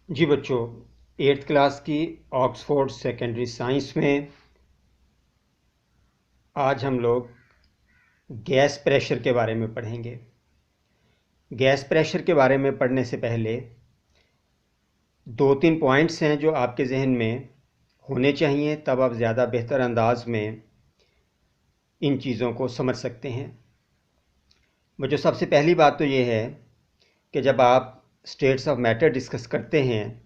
जी बच्चों, 8th class की Oxford secondary science में आज हम लोग गैस प्रेशर के बारे में पढ़ेंगे। गैस प्रेशर के बारे में पढ़ने से पहले दो तीन पॉइंट्स हैं जो आपके जहन में होने चाहिए, तब आप ज़्यादा बेहतर अंदाज में इन चीज़ों को समझ सकते हैं। बच्चों, सबसे पहली बात तो ये है कि जब आप स्टेट्स ऑफ मैटर डिस्कस करते हैं,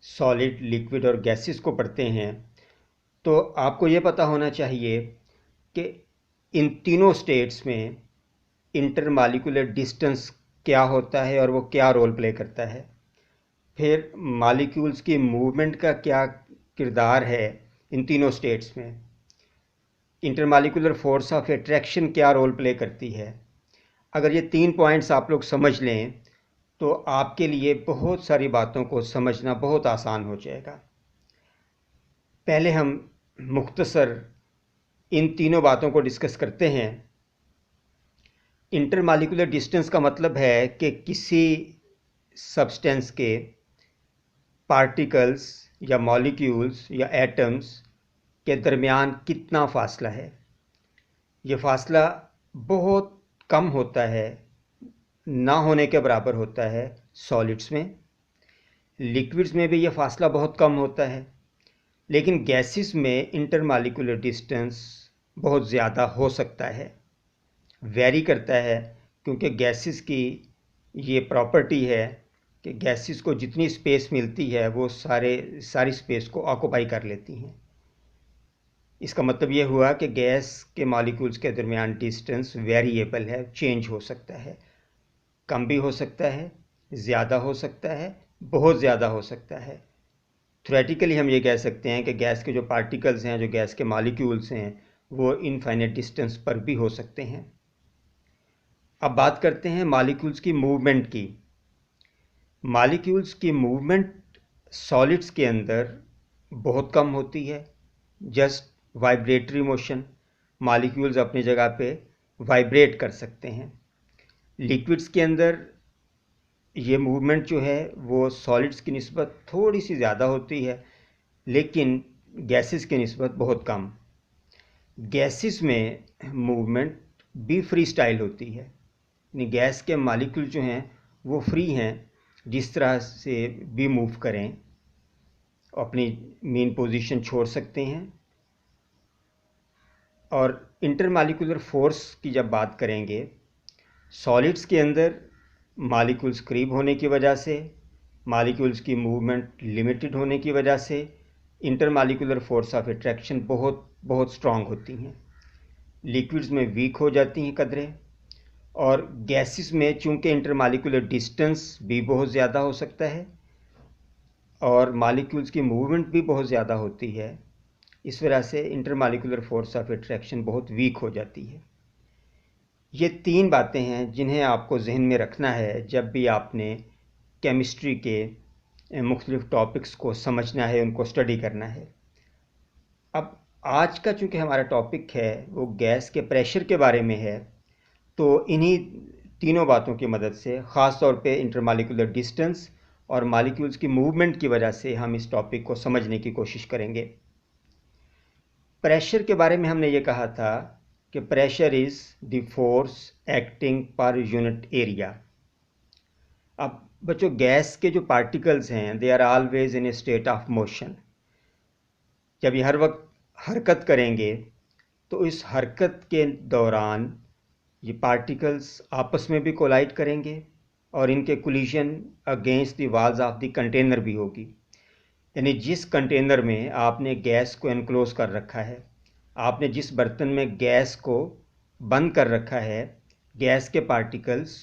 सॉलिड, लिक्विड और गैसेस को पढ़ते हैं, तो आपको ये पता होना चाहिए कि इन तीनों स्टेट्स में इंटरमालिकुलर डिस्टेंस क्या होता है और वो क्या रोल प्ले करता है। फिर मालिक्यूल्स की मूवमेंट का क्या किरदार है इन तीनों स्टेट्स में। इंटरमालिकुलर फोर्स ऑफ अट्रैक्शन क्या रोल प्ले करती है। अगर ये तीन पॉइंट्स आप लोग समझ लें तो आपके लिए बहुत सारी बातों को समझना बहुत आसान हो जाएगा। पहले हम मुख्तसर इन तीनों बातों को डिस्कस करते हैं। इंटरमालिकुलर डिस्टेंस का मतलब है कि किसी सब्सटेंस के पार्टिकल्स या मॉलिक्यूल्स या एटम्स के दरमियान कितना फासला है। ये फासला बहुत कम होता है, ना होने के बराबर होता है सॉलिड्स में। लिक्विड्स में भी ये फासला बहुत कम होता है, लेकिन गैसेस में इंटरमालिकुलर डिस्टेंस बहुत ज़्यादा हो सकता है, वेरी करता है, क्योंकि गैसेस की ये प्रॉपर्टी है कि गैसेस को जितनी स्पेस मिलती है वो सारी स्पेस को ऑक्यूपाई कर लेती हैं। इसका मतलब ये हुआ कि गैस के मॉलिक्यूल्स के दरमियान डिस्टेंस वेरिएबल है, चेंज हो सकता है, कम भी हो सकता है, ज़्यादा हो सकता है, बहुत ज़्यादा हो सकता है। थ्योरेटिकली हम ये कह सकते हैं कि गैस के जो पार्टिकल्स हैं, जो गैस के मॉलिक्यूल्स हैं, वो इनफाइनाइट डिस्टेंस पर भी हो सकते हैं। अब बात करते हैं मॉलिक्यूल्स की मूवमेंट की। मॉलिक्यूल्स की मूवमेंट सॉलिड्स के अंदर बहुत कम होती है, जस्ट वाइब्रेटरी मोशन। मॉलिक्यूल्स अपनी जगह पे वाइब्रेट कर सकते हैं। लिक्विड्स के अंदर ये मूवमेंट जो है वो सॉलिड्स की निस्बत थोड़ी सी ज़्यादा होती है, लेकिन गैसेस की निस्बत बहुत कम। गैसेस में मूवमेंट भी फ्री स्टाइल होती है, यानी गैस के मॉलिक्यूल जो हैं वो फ्री हैं, जिस तरह से भी मूव करें, अपनी मेन पोजीशन छोड़ सकते हैं। और इंटरमालिकुलर फोर्स की जब बात करेंगे, सॉलिड्स के अंदर मॉलिक्यूल्स करीब होने की वजह से, मॉलिक्यूल्स की मूवमेंट लिमिटेड होने की वजह से इंटरमालिकुलर फोर्स ऑफ अट्रैक्शन बहुत बहुत स्ट्रांग होती हैं। लिक्विड्स में वीक हो जाती हैं कदरे, और गैसेस में चूंकि इंटरमालिकुलर डिस्टेंस भी बहुत ज़्यादा हो सकता है और मॉलिक्यूल्स की मूवमेंट भी बहुत ज़्यादा होती है, इस वजह से इंटरमालिकुलर फोर्स ऑफ अट्रैक्शन बहुत वीक हो जाती है। ये तीन बातें हैं जिन्हें आपको जहन में रखना है जब भी आपने केमिस्ट्री के मुख्तलिफ टॉपिक्स को समझना है, उनको स्टडी करना है। अब आज का चूँकि हमारा टॉपिक है वो गैस के प्रेशर के बारे में है, तो इन्हीं तीनों बातों की मदद से, ख़ास तौर पे इंटरमालिकुलर डिस्टेंस और मॉलिक्यूल्स की मूवमेंट की वजह से, हम इस टॉपिक को समझने की कोशिश करेंगे। प्रेशर के बारे में हमने ये कहा था कि pressure is the force acting पर यूनिट एरिया। अब बच्चों, गैस के जो पार्टिकल्स हैं they are always in a state of motion. जब ये हर वक्त हरकत करेंगे तो इस हरकत के दौरान ये पार्टिकल्स आपस में भी कोलाइड करेंगे और इनके collision against the walls of the container भी होगी। यानी जिस कंटेनर में आपने गैस को एनक्लोज कर रखा है, आपने जिस बर्तन में गैस को बंद कर रखा है, गैस के पार्टिकल्स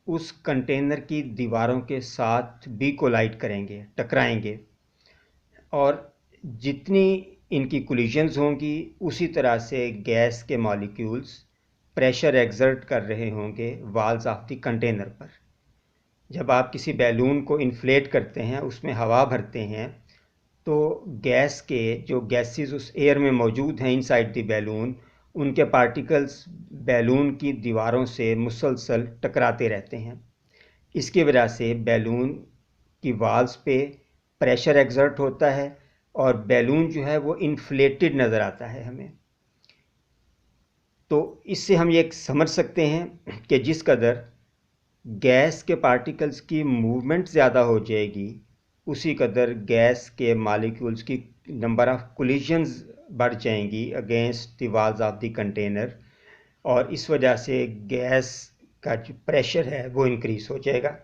उस कंटेनर की दीवारों के साथ भी कोलाइड करेंगे, टकराएंगे, और जितनी इनकी कोलिजन्स होंगी उसी तरह से गैस के मॉलिक्यूल्स प्रेशर एक्सर्ट कर रहे होंगे वॉल्स ऑफ द कंटेनर पर। जब आप किसी बैलून को इन्फ्लेट करते हैं, उसमें हवा भरते हैं, तो गैस के जो गैसेस उस एयर में मौजूद हैं इनसाइड द बैलून, उनके पार्टिकल्स बैलून की दीवारों से मुसलसल टकराते रहते हैं। इसकी वजह से बैलून की वॉल्स पे प्रेशर एक्सर्ट होता है और बैलून जो है वो इन्फ्लेटेड नज़र आता है हमें। तो इससे हम ये समझ सकते हैं कि जिस कदर गैस के पार्टिकल्स की मूवमेंट ज़्यादा हो जाएगी, उसी कदर गैस के मॉलिक्यूल्स की नंबर ऑफ कोलिजन्स बढ़ जाएंगी against the walls of the container, और इस वजह से गैस का जो प्रेशर है वो इंक्रीज हो जाएगा।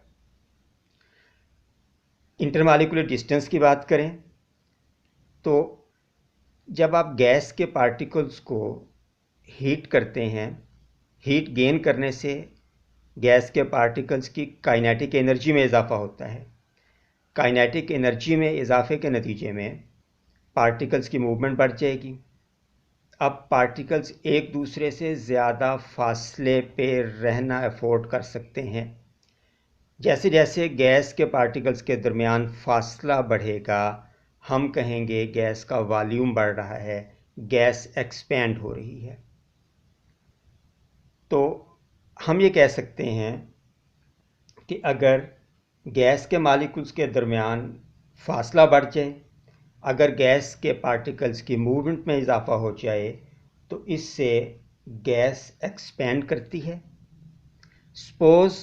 इंटरमॉलिक्यूलर डिस्टेंस की बात करें तो जब आप गैस के पार्टिकल्स को हीट करते हैं, हीट गेन करने से गैस के पार्टिकल्स की काइनेटिक एनर्जी में इजाफा होता है। काइनेटिक एनर्जी में इजाफे के नतीजे में पार्टिकल्स की मूवमेंट बढ़ जाएगी। अब पार्टिकल्स एक दूसरे से ज़्यादा फासले पे रहना अफोर्ड कर सकते हैं। जैसे जैसे गैस के पार्टिकल्स के दरमियान फासला बढ़ेगा, हम कहेंगे गैस का वॉल्यूम बढ़ रहा है, गैस एक्सपेंड हो रही है। तो हम ये कह सकते हैं कि अगर गैस के मॉलिक्यूल्स के दरमियान फासला बढ़ जाए, अगर गैस के पार्टिकल्स की मूवमेंट में इजाफा हो जाए, तो इससे गैस एक्सपेंड करती है। सपोज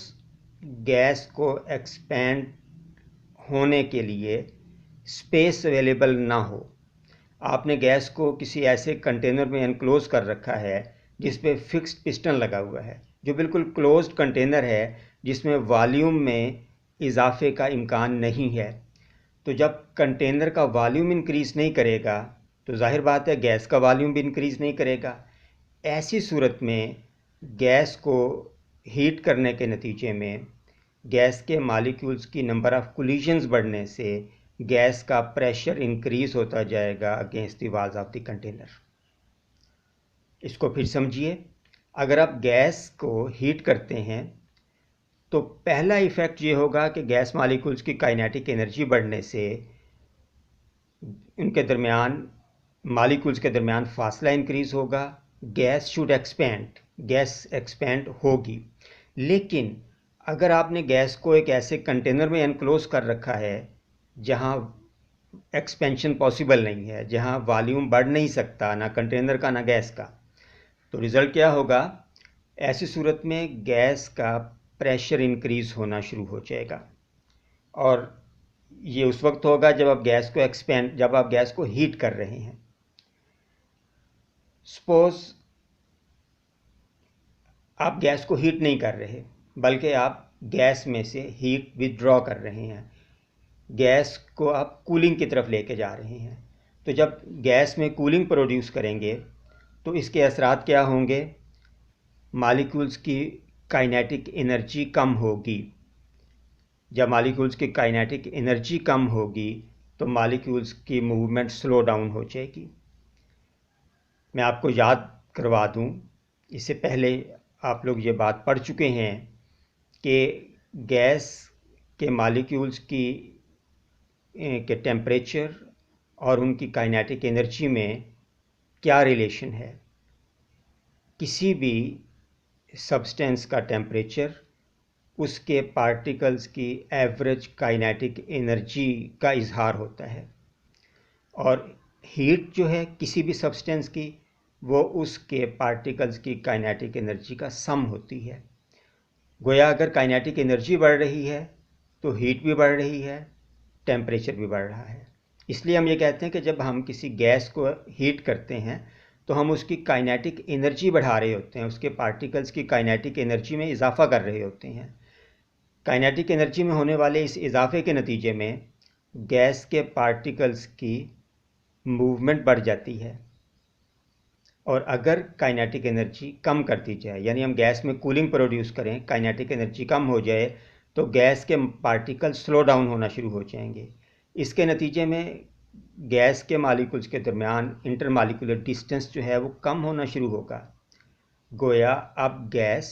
गैस को एक्सपेंड होने के लिए स्पेस अवेलेबल ना हो, आपने गैस को किसी ऐसे कंटेनर में एनक्लोज कर रखा है जिस पे फिक्स्ड पिस्टन लगा हुआ है, जो बिल्कुल क्लोज्ड कंटेनर है, जिसमें वॉल्यूम में इजाफे का इम्कान नहीं है। तो जब कंटेनर का वॉल्यूम इंक्रीज़ नहीं करेगा तो जाहिर बात है गैस का वॉल्यूम भी इंक्रीज़ नहीं करेगा। ऐसी सूरत में गैस को हीट करने के नतीजे में गैस के मॉलिक्यूल्स की नंबर ऑफ कोलिजन्स बढ़ने से गैस का प्रेशर इंक्रीज़ होता जाएगा against the walls of the container. इसको फिर समझिए, अगर आप गैस को हीट करते हैं तो पहला इफ़ेक्ट ये होगा कि गैस मॉलिक्यूल्स की काइनेटिक एनर्जी बढ़ने से उनके दरमियान मॉलिक्यूल्स के दरमियान फासला इंक्रीज़ होगा, gas should expand, gas expand होगी। लेकिन अगर आपने गैस को एक ऐसे कंटेनर में एनक्लोज कर रखा है जहां एक्सपेंशन पॉसिबल नहीं है, जहां वॉल्यूम बढ़ नहीं सकता, ना कंटेनर का ना गैस का, तो रिज़ल्ट क्या होगा? ऐसी सूरत में गैस का प्रेशर इंक्रीज़ होना शुरू हो जाएगा, और ये उस वक्त होगा जब आप गैस को हीट कर रहे हैं। सपोज आप गैस को हीट नहीं कर रहे, बल्कि आप गैस में से हीट विदड्रॉ कर रहे हैं, गैस को आप कूलिंग की तरफ लेके जा रहे हैं। तो जब गैस में कूलिंग प्रोड्यूस करेंगे तो इसके असरात क्या होंगे? मॉलिक्यूल्स की काइनेटिक एनर्जी कम होगी। जब मॉलिक्यूल्स की काइनेटिक एनर्जी कम होगी तो मॉलिक्यूल्स की मूवमेंट स्लो डाउन हो जाएगी। मैं आपको याद करवा दूं, इससे पहले आप लोग ये बात पढ़ चुके हैं कि गैस के मॉलिक्यूल्स के टेम्परेचर और उनकी काइनेटिक एनर्जी में क्या रिलेशन है। किसी भी सब्सटेंस का टेम्परेचर उसके पार्टिकल्स की एवरेज काइनेटिक एनर्जी का इजहार होता है, और हीट जो है किसी भी सब्सटेंस की, वो उसके पार्टिकल्स की काइनेटिक एनर्जी का सम होती है। गोया अगर काइनेटिक एनर्जी बढ़ रही है तो हीट भी बढ़ रही है, टेम्परेचर भी बढ़ रहा है। इसलिए हम ये कहते हैं कि जब हम किसी गैस को हीट करते हैं तो हम उसकी काइनेटिक एनर्जी बढ़ा रहे होते हैं, उसके पार्टिकल्स की काइनेटिक एनर्जी में इजाफा कर रहे होते हैं। काइनेटिक एनर्जी में होने वाले इस इजाफे के नतीजे में गैस के पार्टिकल्स की मूवमेंट बढ़ जाती है, और अगर काइनेटिक एनर्जी कम कर दी जाए, यानी हम गैस में कूलिंग प्रोड्यूस करें, काइनेटिक एनर्जी कम हो जाए, तो गैस के पार्टिकल स्लो डाउन होना शुरू हो जाएंगे। इसके नतीजे में गैस के मॉलिक्यूल्स के दरमियान इंटरमॉलिक्यूलर डिस्टेंस जो है वो कम होना शुरू होगा। गोया अब गैस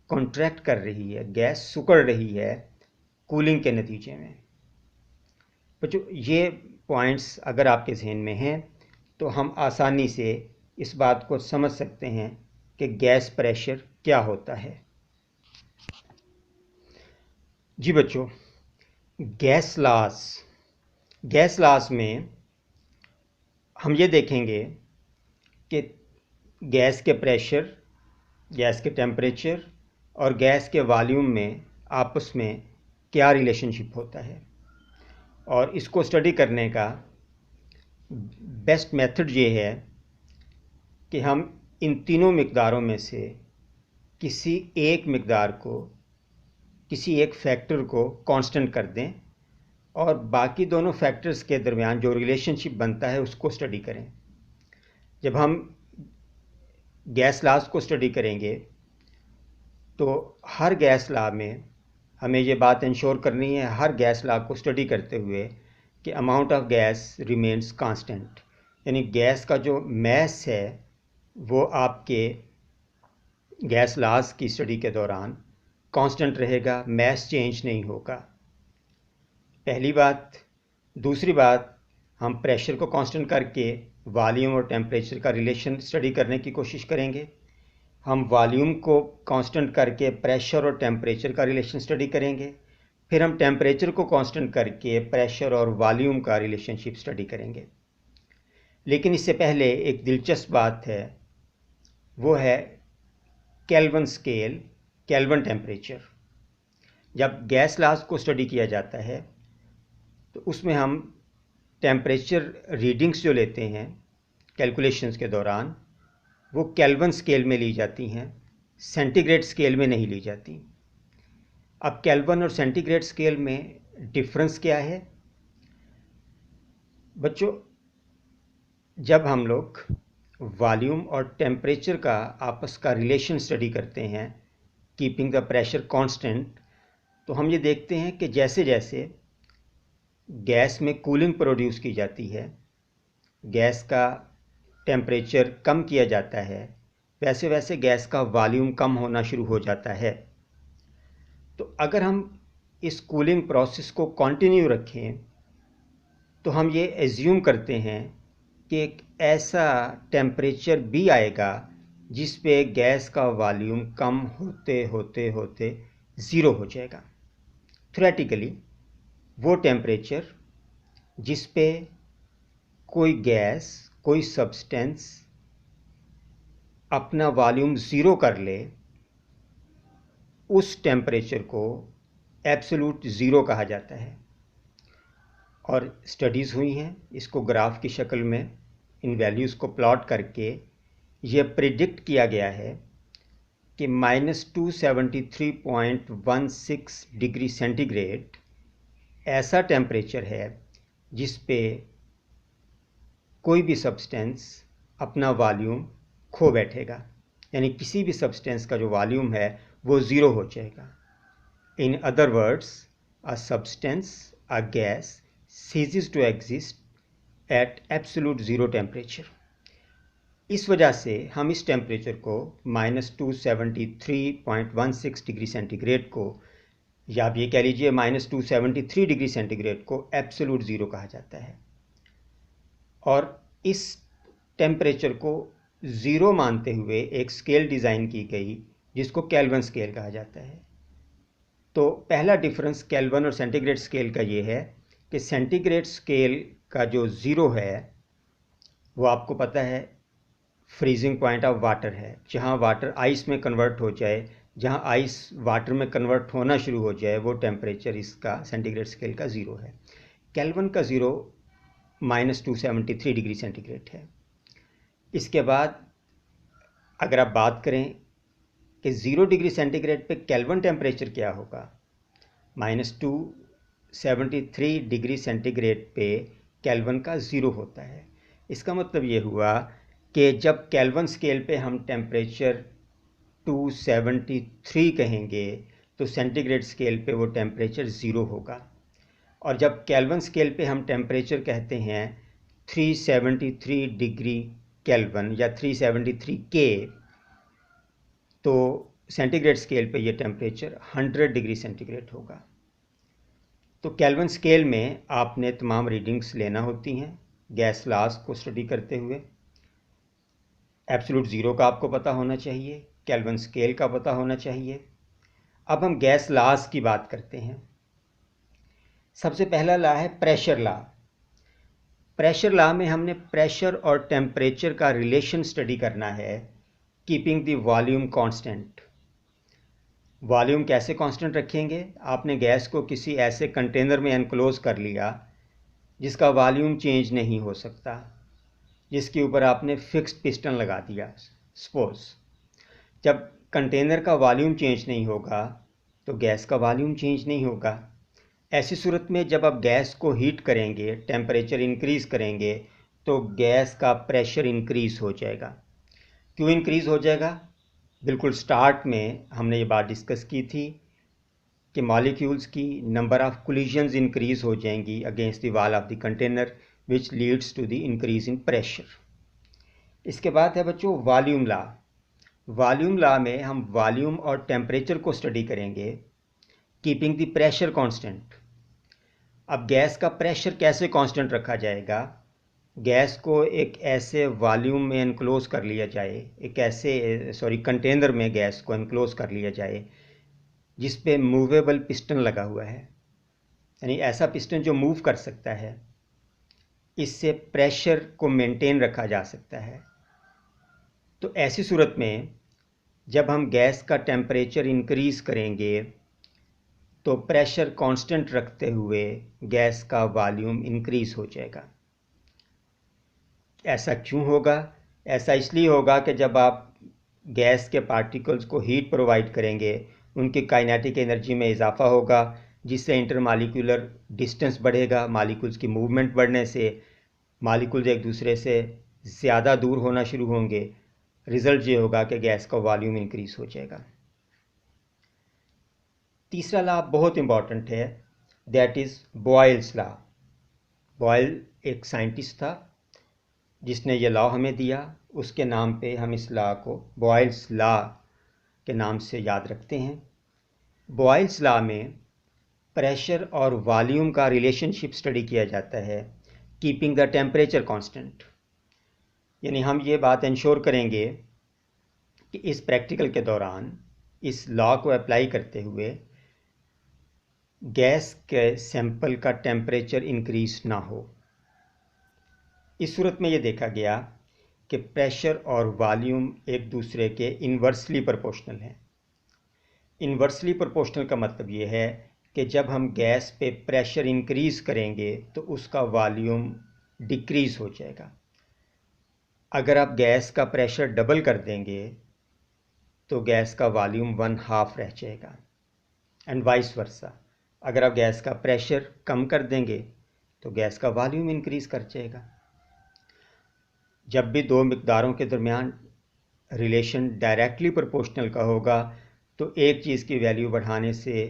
कॉन्ट्रैक्ट कर रही है, गैस सिकुड़ रही है कूलिंग के नतीजे में। बच्चों, ये पॉइंट्स अगर आपके जहन में हैं तो हम आसानी से इस बात को समझ सकते हैं कि गैस प्रेशर क्या होता है। जी बच्चों, गैस लॉज गैस लॉस में हम ये देखेंगे कि गैस के प्रेशर, गैस के टेम्परेचर और गैस के वॉल्यूम में आपस में क्या रिलेशनशिप होता है, और इसको स्टडी करने का बेस्ट मेथड ये है कि हम इन तीनों मिक़दारों में से किसी एक मिक़दार को, किसी एक फैक्टर को कांस्टेंट कर दें और बाकी दोनों फैक्टर्स के दरमियान जो रिलेशनशिप बनता है उसको स्टडी करें। जब हम गैस लॉस को स्टडी करेंगे तो हर गैस लॉ में हमें ये बात इंश्योर करनी है, हर गैस लॉ को स्टडी करते हुए, कि amount of gas remains constant, यानी गैस का जो मैस है वो आपके गैस लॉस की स्टडी के दौरान कांस्टेंट रहेगा, मैस चेंज नहीं होगा। पहली बात। दूसरी बात, हम प्रेशर को कांस्टेंट करके वॉल्यूम और टेम्परेचर का रिलेशन स्टडी करने की कोशिश करेंगे। हम वॉल्यूम को कांस्टेंट करके प्रेशर और टेम्परेचर का रिलेशन स्टडी करेंगे। फिर हम टेम्परेचर को कांस्टेंट करके प्रेशर और वॉल्यूम का रिलेशनशिप स्टडी करेंगे। लेकिन इससे पहले एक दिलचस्प बात है, वो है केल्विन स्केल, केल्विन टेम्परेचर। जब गैस लॉस को स्टडी किया जाता है तो उसमें हम टेम्परेचर रीडिंग्स जो लेते हैं कैलकुलेशंस के दौरान, वो केल्विन स्केल में ली जाती हैं, सेंटीग्रेड स्केल में नहीं ली जाती। अब केल्विन और सेंटीग्रेड स्केल में डिफरेंस क्या है? बच्चों, जब हम लोग वॉल्यूम और टेम्परेचर का आपस का रिलेशन स्टडी करते हैं, कीपिंग द प्रेशर कांस्टेंट, तो हम ये देखते हैं कि जैसे जैसे गैस में कूलिंग प्रोड्यूस की जाती है, गैस का टेम्परेचर कम किया जाता है, वैसे वैसे गैस का वॉल्यूम कम होना शुरू हो जाता है। तो अगर हम इस कूलिंग प्रोसेस को कंटिन्यू रखें तो हम ये एज्यूम करते हैं कि एक ऐसा टेम्परेचर भी आएगा जिस पे गैस का वॉल्यूम कम होते होते होते ज़ीरो हो जाएगा। थ्योरेटिकली वो टेम्परेचर जिस पे कोई गैस, कोई सब्सटेंस अपना वॉल्यूम ज़ीरो कर ले, उस टेम्परेचर को एब्सोल्यूट ज़ीरो कहा जाता है। और स्टडीज़ हुई हैं, इसको ग्राफ की शक्ल में इन वैल्यूज़ को प्लॉट करके ये प्रिडिक्ट किया गया है कि -273.16 डिग्री सेंटीग्रेड ऐसा टेम्परेचर है जिस पे कोई भी सब्सटेंस अपना वॉल्यूम खो बैठेगा, यानी किसी भी सब्सटेंस का जो वॉल्यूम है वो ज़ीरो हो जाएगा। In other words, a substance, a gas ceases to exist at absolute zero temperature. इस वजह से हम इस टेम्परेचर को -273.16 डिग्री सेंटीग्रेड को, या आप ये कह लीजिए -273 डिग्री सेंटीग्रेड को एब्सोल्यूट ज़ीरो कहा जाता है। और इस टेम्परेचर को ज़ीरो मानते हुए एक स्केल डिज़ाइन की गई जिसको केल्विन स्केल कहा जाता है। तो पहला डिफरेंस केल्विन और सेंटीग्रेड स्केल का ये है कि सेंटीग्रेड स्केल का जो ज़ीरो है वो आपको पता है फ्रीजिंग पॉइंट ऑफ वाटर है, जहाँ वाटर आइस में कन्वर्ट हो जाए, जहाँ आइस वाटर में कन्वर्ट होना शुरू हो जाए, वो टेम्परेचर इसका सेंटीग्रेड स्केल का ज़ीरो है। केल्विन का ज़ीरो -273 डिग्री सेंटीग्रेड है। इसके बाद अगर आप बात करें कि 0 डिग्री सेंटीग्रेड पे केल्विन टेम्परेचर क्या होगा, -273 डिग्री सेंटीग्रेड पे केल्विन का ज़ीरो होता है। इसका मतलब ये हुआ कि जब केल्विन स्केल पे हम टेम्परेचर 273 कहेंगे तो सेंटीग्रेड स्केल पे वो टेम्परेचर ज़ीरो होगा, और जब केल्विन स्केल पे हम टेम्परेचर कहते हैं 373 डिग्री केल्विन या 373 के, तो सेंटीग्रेड स्केल पे ये टेम्परेचर 100 डिग्री सेंटीग्रेड होगा। तो केल्विन स्केल में आपने तमाम रीडिंग्स लेना होती हैं गैस लॉस को स्टडी करते हुए। एब्सोल्यूट ज़ीरो का आपको पता होना चाहिए, केल्विन स्केल का पता होना चाहिए। अब हम गैस लॉस की बात करते हैं। सबसे पहला लॉ है प्रेशर लॉ। प्रेशर लॉ में हमने प्रेशर और टेम्परेचर का रिलेशन स्टडी करना है, keeping the volume constant. Volume कैसे कांस्टेंट रखेंगे? आपने गैस को किसी ऐसे कंटेनर में एनक्लोज कर लिया जिसका वॉल्यूम चेंज नहीं हो सकता, जिसके ऊपर आपने फिक्स्ड पिस्टन लगा दिया। सपोज जब कंटेनर का वॉल्यूम चेंज नहीं होगा तो गैस का वॉल्यूम चेंज नहीं होगा। ऐसी सूरत में जब आप गैस को हीट करेंगे, टेम्परेचर इंक्रीज़ करेंगे, तो गैस का प्रेशर इंक्रीज़ हो जाएगा। क्यों इंक्रीज़ हो जाएगा? बिल्कुल स्टार्ट में हमने ये बात डिस्कस की थी कि मॉलिक्यूल्स की नंबर ऑफ कोलिजन्स इंक्रीज़ हो जाएंगी against the wall of the container, which leads to the increase in pressure. इसके बाद है बच्चों वॉल्यूम लॉ। वॉल्यूम लॉ में हम वॉल्यूम और टेम्परेचर को स्टडी करेंगे, कीपिंग द प्रेशर कांस्टेंट। अब गैस का प्रेशर कैसे कांस्टेंट रखा जाएगा? गैस को एक ऐसे वॉल्यूम में एनक्लोज कर लिया जाए, एक ऐसे कंटेनर में गैस को एनक्लोज कर लिया जाए जिस पे मूवेबल पिस्टन लगा हुआ है, यानी ऐसा पिस्टन जो मूव कर सकता है। इससे प्रेशर को मेंटेन रखा जा सकता है। तो ऐसी सूरत में जब हम गैस का टेम्परेचर इंक्रीज़ करेंगे तो प्रेशर कांस्टेंट रखते हुए गैस का वॉल्यूम इंक्रीज़ हो जाएगा। ऐसा क्यों होगा? ऐसा इसलिए होगा कि जब आप गैस के पार्टिकल्स को हीट प्रोवाइड करेंगे, उनकी काइनेटिक एनर्जी में इजाफा होगा, जिससे इंटरमॉलिक्यूलर डिस्टेंस बढ़ेगा। मॉलिक्यूल्स की मूवमेंट बढ़ने से मॉलिक्यूल्स एक दूसरे से ज़्यादा दूर होना शुरू होंगे। रिज़ल्ट ये होगा कि गैस का वॉल्यूम इंक्रीज़ हो जाएगा। तीसरा लॉ बहुत इम्पॉर्टेंट है, that is Boyle's law. Boyle एक साइंटिस्ट था जिसने ये लॉ हमें दिया। उसके नाम पे हम इस लॉ को बॉयल्स लॉ के नाम से याद रखते हैं। बॉयल्स लॉ में प्रेशर और वॉल्यूम का रिलेशनशिप स्टडी किया जाता है, कीपिंग द टेम्परेचर कांस्टेंट। यानी हम ये बात इंश्योर करेंगे कि इस प्रैक्टिकल के दौरान इस लॉ को अप्लाई करते हुए गैस के सैंपल का टेम्परेचर इंक्रीज ना हो। इस सूरत में ये देखा गया कि प्रेशर और वॉल्यूम एक दूसरे के इन्वर्सली प्रोपोर्शनल हैं। इन्वर्सली प्रोपोर्शनल का मतलब ये है कि जब हम गैस पे प्रेशर इंक्रीज़ करेंगे तो उसका वॉल्यूम डिक्रीज़ हो जाएगा। अगर आप गैस का प्रेशर डबल कर देंगे तो गैस का वॉल्यूम 1/2 रह जाएगा, एंड वाइस वर्सा। अगर आप गैस का प्रेशर कम कर देंगे तो गैस का वॉल्यूम इंक्रीज़ कर जाएगा। जब भी दो मिकदारों के दरमियान रिलेशन डायरेक्टली प्रोपोर्शनल का होगा तो एक चीज़ की वैल्यू बढ़ाने से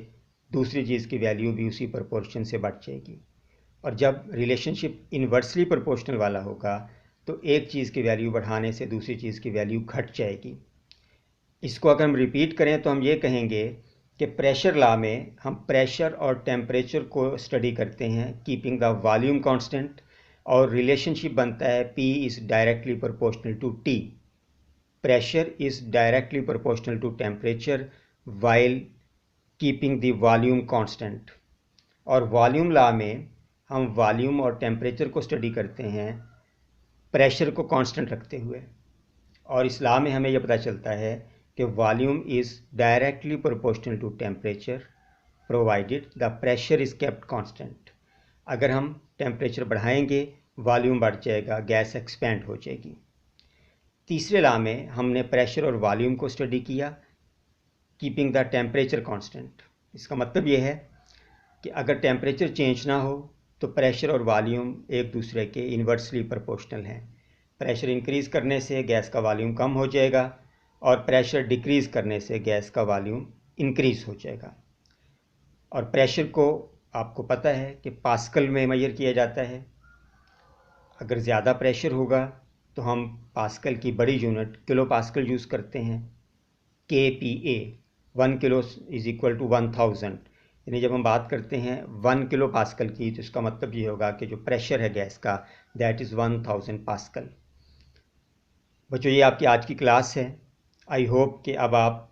दूसरी चीज़ की वैल्यू भी उसी प्रोपोर्शन से बढ़ जाएगी। और जब रिलेशनशिप इन्वर्सली प्रोपोर्शनल वाला होगा तो एक चीज़ की वैल्यू बढ़ाने से दूसरी चीज़ की वैल्यू घट जाएगी। इसको अगर हम रिपीट करें तो हम ये कहेंगे कि प्रेशर लॉ में हम प्रेशर और टेम्परेचर को स्टडी करते हैं, कीपिंग द वॉल्यूम कांस्टेंट, और रिलेशनशिप बनता है P is directly proportional to T। Pressure is directly proportional to temperature while keeping the volume constant. और वॉल्यूम लॉ में हम वॉल्यूम और टेम्परेचर को स्टडी करते हैं प्रेशर को कांस्टेंट रखते हुए। और इस लॉ में हमें यह पता चलता है कि volume is directly proportional to temperature provided the pressure is kept constant. अगर हम टेम्परेचर बढ़ाएंगे वॉल्यूम बढ़ जाएगा, गैस एक्सपेंड हो जाएगी। तीसरे लॉ में हमने प्रेशर और वॉल्यूम को स्टडी किया, कीपिंग द टेम्परेचर कांस्टेंट। इसका मतलब ये है कि अगर टेम्परेचर चेंज ना हो तो प्रेशर और वॉल्यूम एक दूसरे के इन्वर्सली प्रोपोर्शनल हैं। प्रेशर इंक्रीज़ करने से गैस का वॉल्यूम कम हो जाएगा और प्रेशर डिक्रीज़ करने से गैस का वॉल्यूम इंक्रीज़ हो जाएगा। और प्रेशर को आपको पता है कि पास्कल में मेजर किया जाता है। अगर ज़्यादा प्रेशर होगा तो हम पास्कल की बड़ी यूनिट किलो पास्कल यूज़ करते हैं, KPa। 1 kilo is equal to 1000। यानी जब हम बात करते हैं 1 किलो पास्कल की तो इसका मतलब ये होगा कि जो प्रेशर है गैस का दैट इज़ 1000 पास्कल। बच्चों ये आपकी आज की क्लास है। आई होप कि अब आप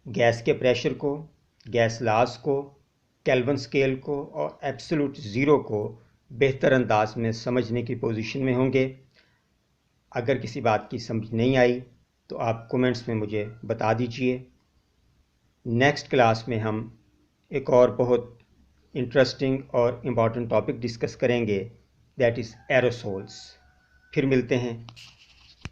गैस के प्रेशर को, गैस लॉस को, केल्विन स्केल को और एब्सोल्यूट ज़ीरो को बेहतर अंदाज में समझने की पोजीशन में होंगे। अगर किसी बात की समझ नहीं आई तो आप कमेंट्स में मुझे बता दीजिए। नेक्स्ट क्लास में हम एक और बहुत इंटरेस्टिंग और इम्पॉर्टेंट टॉपिक डिस्कस करेंगे, दैट इज़ एरोसोल्स। फिर मिलते हैं।